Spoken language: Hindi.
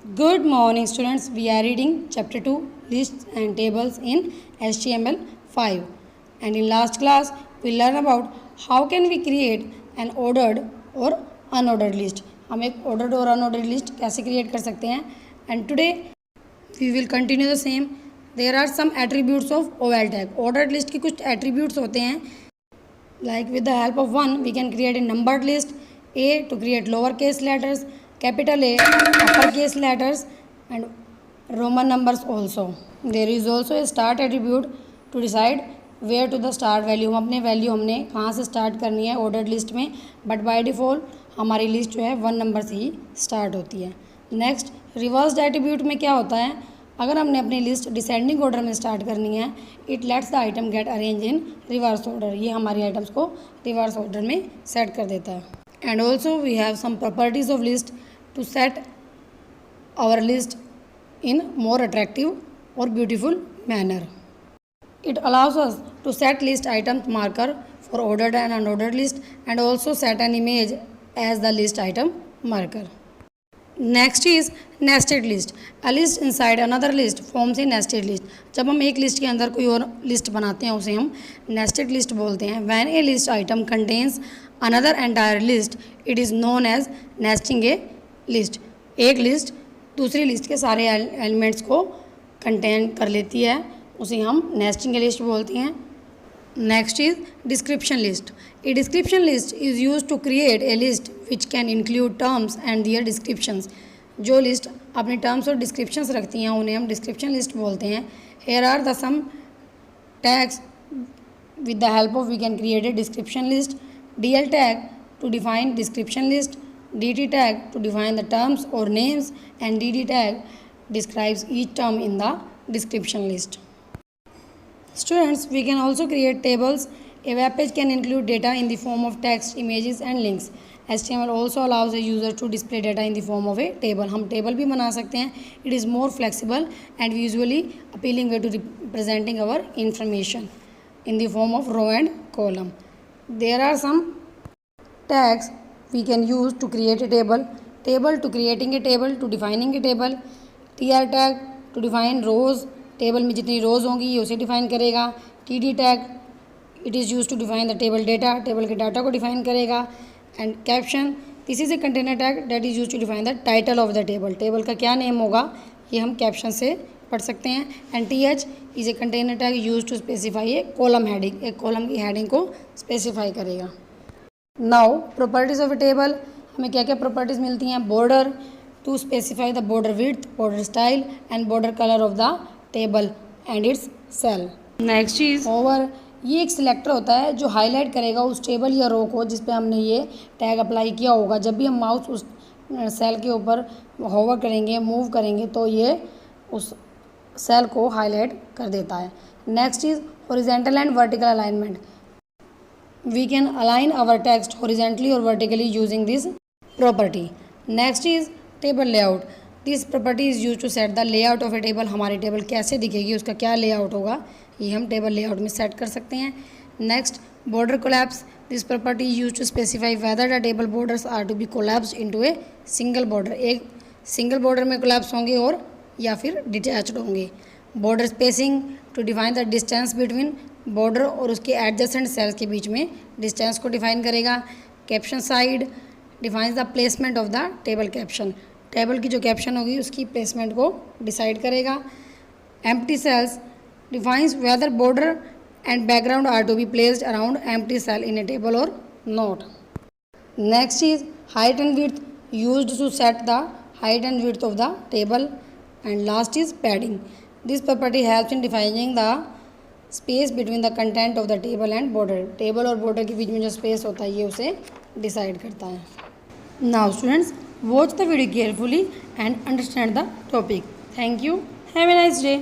Good morning students, we are reading chapter 2 lists and tables in HTML5 and in last class we learn about how can we create an ordered or unordered list. हम एक ordered और unordered list कैसे create कर सकते हैं and today we will continue the same. There are some attributes of OL tag. Ordered list की कुछ attributes होते हैं like with the help of one we can create a numbered list. A to create lowercase letters, capital A, uppercase letters and Roman numbers also. There is also a start attribute to decide where to the start value. हम अपने वैल्यू हमने कहाँ से स्टार्ट करनी है ऑर्डर्ड लिस्ट में, बट बाय डिफ़ॉल्ट हमारी लिस्ट जो है 1 नंबर से ही स्टार्ट होती है. नेक्स्ट रिवर्स्ड एट्रीब्यूट में क्या होता है, अगर हमने अपनी लिस्ट डिसेंडिंग ऑर्डर में स्टार्ट करनी है, it lets the item get arrange in reverse order. ये हमारी आइटम्स को रिवर्स ऑर्डर में सेट कर देता है. And also we have some properties of list to set our list in more attractive or beautiful manner. It allows us to set list item marker for ordered and unordered list and also set an image as the list item marker. Next is nested list. A list inside another list forms a nested list. जब हम एक लिस्ट के अंदर कोई और लिस्ट बनाते हैं उसे हम nested list बोलते हैं. When a list item contains another entire list, it is known as nesting a list. एक लिस्ट दूसरी लिस्ट के सारे एलिमेंट्स को कंटेन कर लेती है, उसे हम नेस्टिंग लिस्ट बोलते हैं. Next is description list. A description list is use to create a list which can include terms and their descriptions. जो लिस्ट अपने टर्म्स और डिस्क्रिप्शंस रखती हैं उन्हें हम डिस्क्रिप्शन लिस्ट बोलते हैं. Here are the some tags with the help of we can create a description list. DL tag to define description list, DT tag to define the terms or names and DD tag describes each term in the description list. Students, we can also create tables. A web page can include data in the form of text, images and links. HTML also allows a user to display data in the form of a table. हम table भी बना सकते हैं. It is more flexible and visually appealing way to representing our information in the form of row and column. There are some tags we can use to create a table to creating a table, to defining a table. TR tag to define rows, table में जितनी रोज़ होंगी ये उसे डिफाइन करेगा. TD tag it is use to define the table data, table के डाटा को डिफाइन करेगा. And caption this is a container tag that is use to define the title of the table. Table का क्या नेम होगा ये हम कैप्शन से पढ़ सकते हैं. And TH is a container tag use to specify a column heading. एक कॉलम की हेडिंग को स्पेसिफाई करेगा. Now properties of a table, हमें क्या क्या प्रॉपर्टीज़ मिलती हैं. Border to specify the border width, border style and border colour of the table and its cell. Next is over. ये एक सिलेक्टर होता है जो हाईलाइट करेगा उस टेबल या रो को जिस पे हमने ये टैग अप्लाई किया होगा. जब भी हम माउस उस सेल के ऊपर होवर करेंगे, मूव करेंगे तो ये उस सेल को हाईलाइट कर देता है. Next is horizontal and vertical alignment. We can align our text horizontally or vertically using this property. Next is table layout. This property is used to set the layout of a table. हमारी टेबल कैसे दिखेगी, उसका क्या लेआउट होगा, ये हम टेबल लेआउट में सेट कर सकते हैं. Next border collapse. This property is used to specify whether the table borders are to be collapsed into a single border. एक सिंगल बॉर्डर में कोलैप्स होंगे और या फिर डिटैच्ड होंगे. Border spacing to define the distance between border और उसके एडजेसेंट सेल्स के बीच में डिस्टेंस को डिफाइन करेगा. Caption side defines the placement of the table caption. Table की जो कैप्शन होगी उसकी प्लेसमेंट को डिसाइड करेगा. Empty cells defines whether border and background are to be placed around empty cell in a table और not. Next is height and width used to set the height and width of the table. And last is padding. This property helps in defining the space between the content of the table and border. Table और बॉर्डर के बीच में जो स्पेस होता है ये उसे डिसाइड करता है. Now students, watch the video carefully and understand the topic. Thank you. Have a nice day.